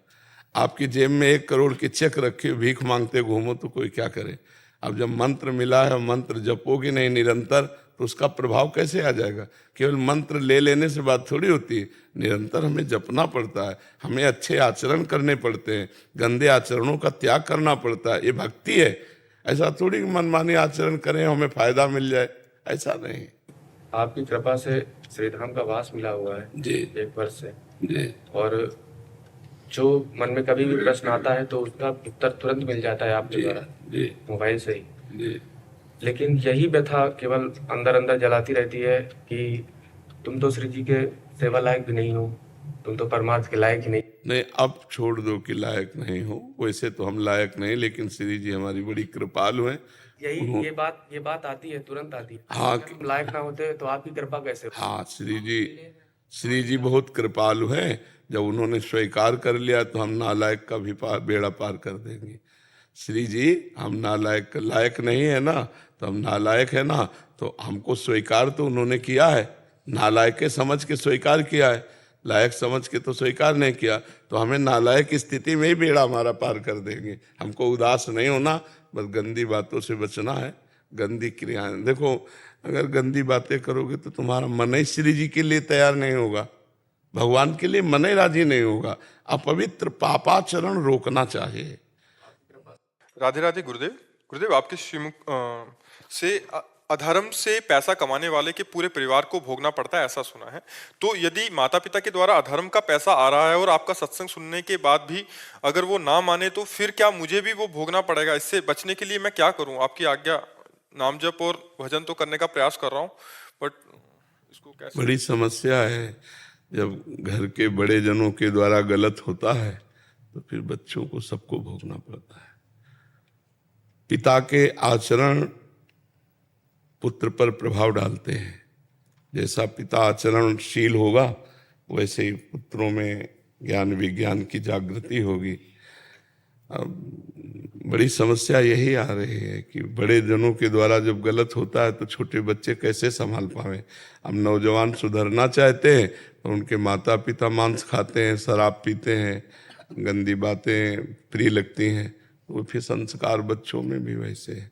आपकी जेब में 1 करोड़ की चेक रखी हुई, भीख मांगते घूमो तो कोई क्या करे। अब जब मंत्र मिला है, मंत्र जपोगे नहीं निरंतर, तो उसका प्रभाव कैसे आ जाएगा। केवल मंत्र ले लेने से बात थोड़ी होती है, निरंतर हमें जपना पड़ता है, हमें अच्छे आचरण करने पड़ते हैं, गंदे आचरणों का त्याग करना पड़ता है। ये भक्ति है। ऐसा थोड़ी मनमानी आचरण करें हमें फायदा मिल जाए, ऐसा नहीं। आपकी कृपा से श्रीधाम का वास मिला हुआ है जी। 1 वर्ष से जी। और जो मन में कभी भी प्रश्न आता है तो उसका उत्तर तुरंत मिल जाता है आपके द्वारा, मोबाइल से ही। जी। लेकिन यही व्यथा केवल अंदर अंदर जलाती रहती है कि तुम तो श्री जी के सेवा लायक भी नहीं हो, तुम तो परमार्थ के लायक ही नहीं। नहीं, अब छोड़ दो कि लायक नहीं हो, वैसे तो हम लायक नहीं, लेकिन श्री जी हमारी बड़ी कृपालु हैं। यही ये बात आती है, तुरंत आती है। हाँ, अगर हम लायक ना होते तो आपकी कृपा कैसे होती? हाँ, श्री जी बहुत कृपालु हैं। जब उन्होंने स्वीकार कर लिया तो हम नालायक का भी बेड़ा पार कर देंगे। श्री जी हम नालायक लायक नहीं है ना, तो हम नालायक है ना, तो हमको स्वीकार तो उन्होंने किया है, नालायक के समझ के स्वीकार किया है, लायक समझ के तो स्वीकार नहीं किया, तो हमें नालायक की स्थिति में ही बेड़ा हमारा पार कर देंगे। हमको उदास नहीं होना, बस गंदी बातों से बचना है, गंदी क्रियाएं। देखो, अगर गंदी बातें करोगे तो तुम्हारा मन ही श्री जी के लिए तैयार नहीं होगा, भगवान के लिए मन ही राजी नहीं होगा। अपवित्र पापाचरण रोकना चाहिए। राधे राधे गुरुदेव। गुरुदेव, आपके श्रीमुख से अधर्म से पैसा कमाने वाले के पूरे परिवार को भोगना पड़ता है, ऐसा सुना है। तो यदि माता पिता के द्वारा अधर्म का पैसा आ रहा है और आपका सत्संग सुनने के बाद भी अगर वो ना माने, तो फिर क्या मुझे भी वो भोगना पड़ेगा? इससे बचने के लिए मैं क्या करूं? आपकी आज्ञा, नाम जप और भजन तो करने का प्रयास कर रहा हूं, बट इसको कैसे? बड़ी समस्या है। जब घर के बड़े जनों के द्वारा गलत होता है तो फिर बच्चों को सबको भोगना पड़ता है। पिता के आचरण पुत्र पर प्रभाव डालते हैं। जैसा पिता आचरणशील होगा वैसे ही पुत्रों में ज्ञान विज्ञान की जागृति होगी। अब बड़ी समस्या यही आ रही है कि बड़े जनों के द्वारा जब गलत होता है तो छोटे बच्चे कैसे संभाल पावे। अब नौजवान सुधरना चाहते हैं तो उनके माता पिता मांस खाते हैं, शराब पीते हैं, गंदी बातें प्रिय लगती हैं, तो फिर संस्कार बच्चों में भी वैसे है।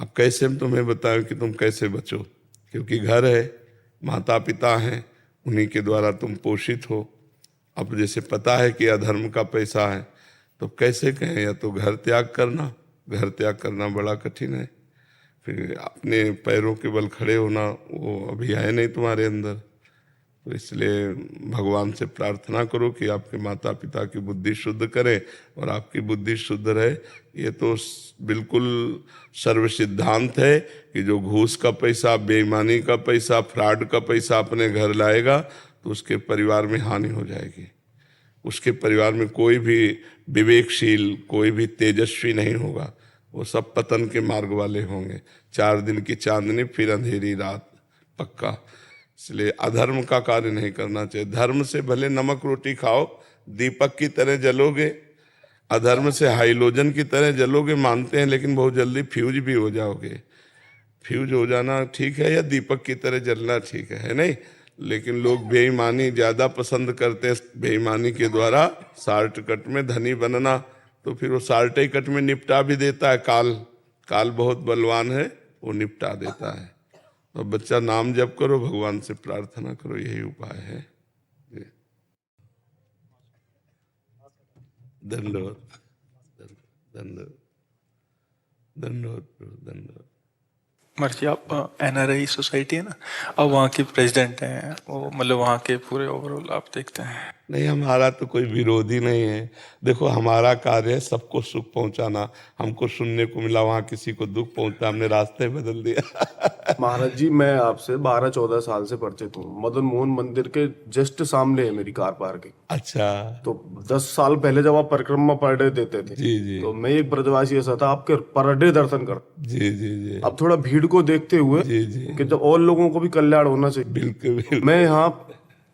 अब कैसे हम तुम्हें बताएं कि तुम कैसे बचो, क्योंकि घर है, माता पिता हैं, उन्हीं के द्वारा तुम पोषित हो। अब जैसे पता है कि अधर्म का पैसा है तो कैसे कहें, या तो घर त्याग करना बड़ा कठिन है, फिर अपने पैरों के बल खड़े होना वो अभी है नहीं तुम्हारे अंदर। तो इसलिए भगवान से प्रार्थना करो कि आपके माता पिता की बुद्धि शुद्ध करें और आपकी बुद्धि शुद्ध रहे। ये तो बिल्कुल सर्व सिद्धांत है कि जो घूस का पैसा, बेईमानी का पैसा, फ्रॉड का पैसा अपने घर लाएगा तो उसके परिवार में हानि हो जाएगी। उसके परिवार में कोई भी विवेकशील, कोई भी तेजस्वी नहीं होगा, वो सब पतन के मार्ग वाले होंगे। 4 दिन की चांदनी फिर अंधेरी रात पक्का। इसलिए अधर्म का कार्य नहीं करना चाहिए। धर्म से भले नमक रोटी खाओ, दीपक की तरह जलोगे, अधर्म से हाइलोजन की तरह जलोगे मानते हैं, लेकिन बहुत जल्दी फ्यूज भी हो जाओगे। फ्यूज हो जाना ठीक है या दीपक की तरह जलना ठीक है नहीं? लेकिन लोग बेईमानी ज़्यादा पसंद करते हैं, बेईमानी के द्वारा शॉर्टकट में धनी बनना, तो फिर वो शॉर्टकट में निपटा भी देता है। काल बहुत बलवान है, वो निपटा देता है। तो बच्चा नाम जप करो, भगवान से प्रार्थना करो, यही उपाय है। दंडवत दंडवत दंडवत दंडवत। मर्जी, आप NRI सोसाइटी है ना, अब वहाँ के प्रेसिडेंट हैं, वो मतलब वहाँ के पूरे ओवरऑल आप देखते हैं। नहीं, हमारा तो कोई विरोधी नहीं है। देखो, हमारा कार्य है सबको सुख पहुंचाना। हमको सुनने को मिला वहाँ किसी को दुख पहुंचता, हमने रास्ते बदल दिया। महाराज जी, मैं आपसे 12-14 साल से परिचित हूँ। मदन मोहन मंदिर के जस्ट सामने है मेरी कार पार्किंग। अच्छा। तो 10 साल पहले जब आप परिक्रमा पर डे देते थे, जी जी तो मैं एक ब्रजवासी ऐसा था, आपके पर डे दर्शन कर। जी जी जी अब थोड़ा भीड़ को देखते हुए जी जी कि जब और लोगों को भी कल्याण होना चाहिए, बिल्कुल बिल्कुल। मैं यहाँ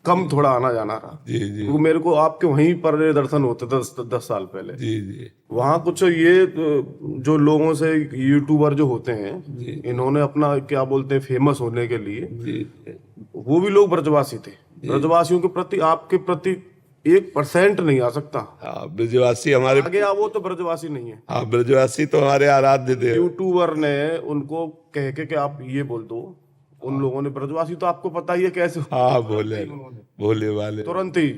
कम थोड़ा आना जाना रहा। जी जी क्योंकि मेरे को आपके वहीं पर दर्शन होते 10 साल पहले। जी जी वहाँ कुछ ये जो लोगों से यूट्यूबर जो होते हैं, इन्होंने अपना क्या बोलते हैं फेमस होने के लिए, जी वो भी लोग ब्रजवासी थे। ब्रजवासियों के प्रति आपके प्रति 1% नहीं आ सकता। हाँ, ब्रजवासी हमारे, आगे वो तो ब्रजवासी नहीं है। हाँ, ब्रजवासी तो हमारे आराध्य देव। यूट्यूबर ने उनको कह के कि आप ये बोल दो, उन लोगों ने, ब्रजवासी तो आपको पता ही है कैसे, हाँ, भोले वाले तुरंत ही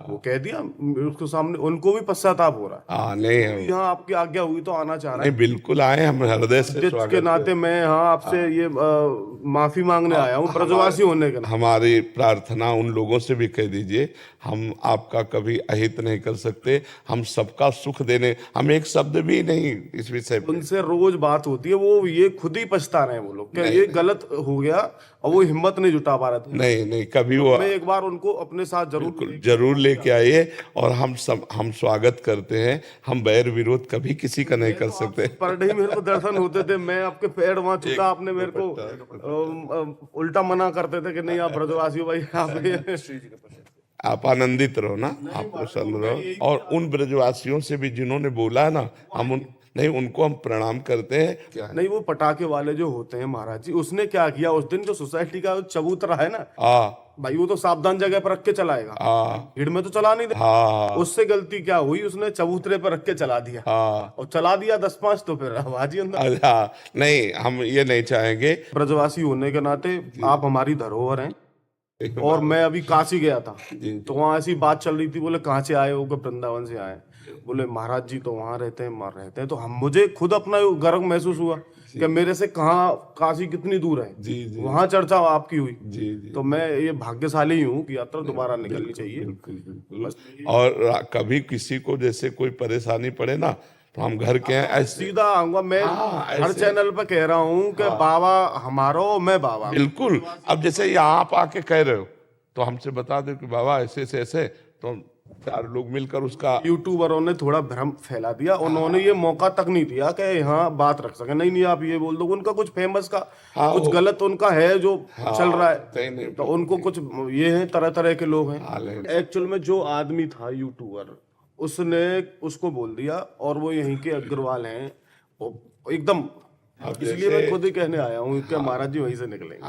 वो कह दिया उसके सामने। उनको भी पश्चाताप हो रहा है। हाँ, नहीं है, यहाँ आपकी आज्ञा हुई तो आना चाह रहा नहीं, बिल्कुल आए, हम हृदय से है स्वागत के नाते। मैं यहाँ आपसे ये माफी मांगने आया हूँ ब्रजवासी होने के नाते। हमारी प्रार्थना उन लोगों से भी कह दीजिए, हम आपका कभी अहित नहीं कर सकते, हम सबका सुख देने, हम एक शब्द भी नहीं इस विषय पे। उनसे रोज बात होती है, वो ये खुद ही पछता रहे हैं वो लोग, कि ये गलत हो गया, और वो हिम्मत नहीं जुटा पा रहे थे। नहीं नहीं, कभी वो मैं एक बार उनको अपने साथ जरूर लेके आइए, और हम स्वागत करते हैं। हम बैर विरोध कभी किसी का नहीं कर सकते। पर डे मेरे को दर्शन होते थे, मैं आपके पैर वहां छूता, आपने मेरे को उल्टा मना करते थे कि नहीं आप ब्रजवासी हो भाई, आप आनंदित रहो ना, आप प्रसन्न रहो। और उन ब्रजवासियों से भी जिन्होंने बोला है ना, उनको हम प्रणाम करते हैं। नहीं, वो पटाखे वाले जो होते हैं महाराज जी, उसने क्या किया उस दिन, जो सोसाइटी का चबूतरा है ना, भाई वो तो सावधान जगह पर रख के चलाएगा, भीड़ में तो चला नहीं दे। उससे गलती क्या हुई, उसने चबूतरे पर रख के चला दिया, और चला दिया 10-5, तो फिर आवाज ही अंदर। नहीं, हम ये नहीं चाहेंगे। ब्रजवासी होने के नाते आप हमारी धरोहर हैं। और मैं अभी काशी गया था, तो वहाँ ऐसी बात चल रही थी, बोले कहाँ से आए हो, वृंदावन से आए। बोले महाराज जी तो वहाँ रहते हैं, तो मुझे खुद अपना गर्व महसूस हुआ कि मेरे से कहाँ काशी कितनी दूर है। वहाँ चर्चा आपकी हुई। तो मैं ये भाग्यशाली हूँ कि यात्रा दोबारा निकलनी चाहिए। बिल्कुल। और कभी किसी को जैसे कोई परेशानी पड़े ना, तो हम घर के हैं, सीधा आऊंगा। मैं हर चैनल पे कह रहा हूँ कि बाबा हमारा, मैं बाबा। बिल्कुल। अब जैसे यहाँ आप आके कह रहे हो, तो हमसे बता दो कि बाबा ऐसे ऐसे, तो 4 लोग मिलकर उसका। यूट्यूबरों ने थोड़ा भ्रम फैला दिया, उन्होंने ये मौका तक नहीं दिया कि यहाँ बात रख सके। नहीं आप ये बोल दो, उनका कुछ फेमस का कुछ गलत उनका है जो चल रहा है, तो उनको कुछ ये है, तरह तरह के लोग हैं। एक्चुअल में जो आदमी था यूट्यूबर, उसने उसको बोल दिया, और वो यहीं के अग्रवाल हैं एकदम। इसलिए मैं खुद ही कहने आया हूँ कि महाराज जी वहीं से निकलेंगे।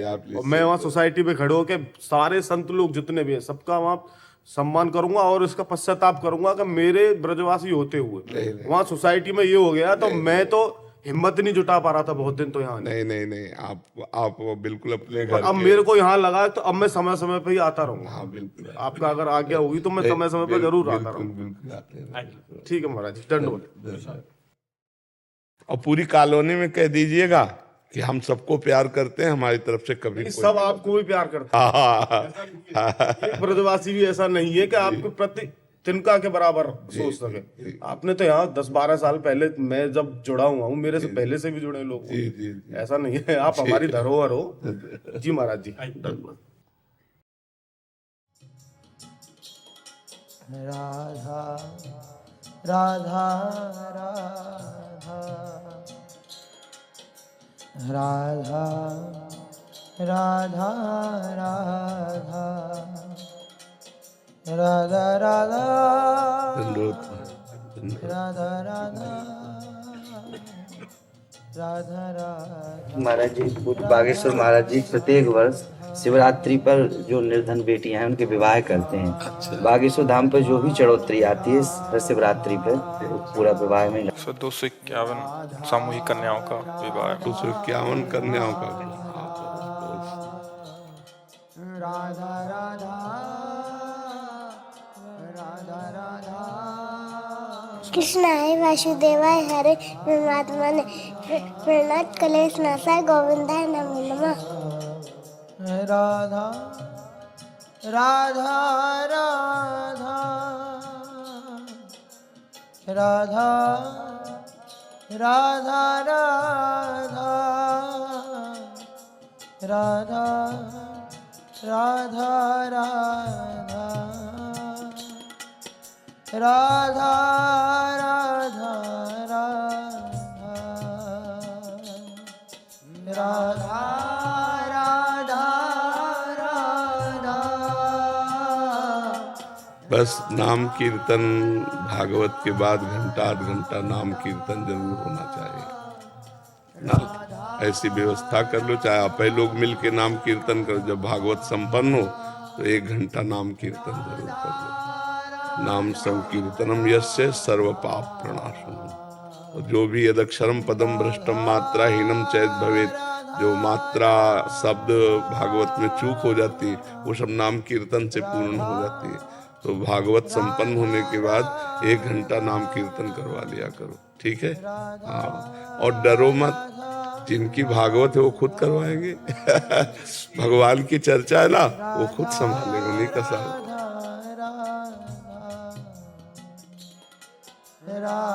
और मैं वहाँ सोसाइटी पे खड़े होकर सारे संत लोग जितने भी हैं, सबका वहाँ सम्मान करूंगा, और इसका पश्चाताप करूंगा कि मेरे ब्रजवासी होते हुए वहाँ सोसाइटी में ये हो गया। तो मैं तो हिम्मत नहीं जुटा पा रहा था बहुत दिन, तो यहाँ नहीं, आप बिल्कुल अपने घर। अब मेरे को यहाँ लगा, तो अब मैं समय समय पे ही आता रहूंगा। हाँ, बिल्कुल। आपका अगर आज्ञा होगी तो मैं समय समय पे जरूर आता रहूंगा। ठीक है महाराज जी, दंडवत। और पूरी कॉलोनी में कह दीजिएगा कि हम सबको प्यार करते हैं, हमारी तरफ से कभी सब आपको भी प्यार करते हैं। एक ब्रजवासी भी ऐसा नहीं है कि आपके प्रति तिनका के बराबर सोच सके। आपने तो यहाँ 10-12 साल पहले, मैं जब जुड़ा हुआ हूँ, मेरे से पहले से भी जुड़े लोग, ऐसा नहीं है। आप हमारी धरोहर हो। जी महाराज जी। राधा राधा राधा राधा राधा राधा राधा राधा राधा राधा। महाराज जी, बागेश्वर महाराज जी प्रत्येक वर्ष शिवरात्रि पर जो निर्धन बेटियां हैं उनके विवाह करते हैं। अच्छा। बागेश्वर धाम पर जो भी चढ़ोतरी आती है हर शिवरात्रि पर, पूरा विवाह में 251 सामूहिक कन्याओं का विवाह, 251 कन्याओं का। राधा राधा राधा राधा। कृष्णाय वासुदेवाय हरे परमात्मने प्रणत कलेश नाशाय गोविंदाय नमो नमः। राधा राधा राधा राधा राधा राधा राधा राधा राधा राधा राधा राधा राधा राधा। बस नाम कीर्तन भागवत के बाद घंटा आध घंटा नाम कीर्तन जरूर होना चाहिए ना। ऐसी व्यवस्था कर लो, चाहे आप ही लोग मिल के नाम कीर्तन करो। जब भागवत संपन्न हो तो 1 घंटा नाम कीर्तन जरूर कर लो। नाम संकीर्तनम यस्य सर्व पाप प्रणाशनम। और जो भी यदक्षरम पदम भ्रष्टम मात्रा हीनम चैत भवेत, जो मात्रा शब्द भागवत में चूक हो जाती है वो सब नाम कीर्तन से पूर्ण हो जाती है। तो भागवत संपन्न होने के बाद 1 घंटा नाम कीर्तन करवा लिया करो, ठीक है? हाँ, और डरो मत, जिनकी भागवत है वो खुद करवाएंगे। भगवान की चर्चा है ना, वो खुद संभालेंगे, उन्हीं का साथ। राधा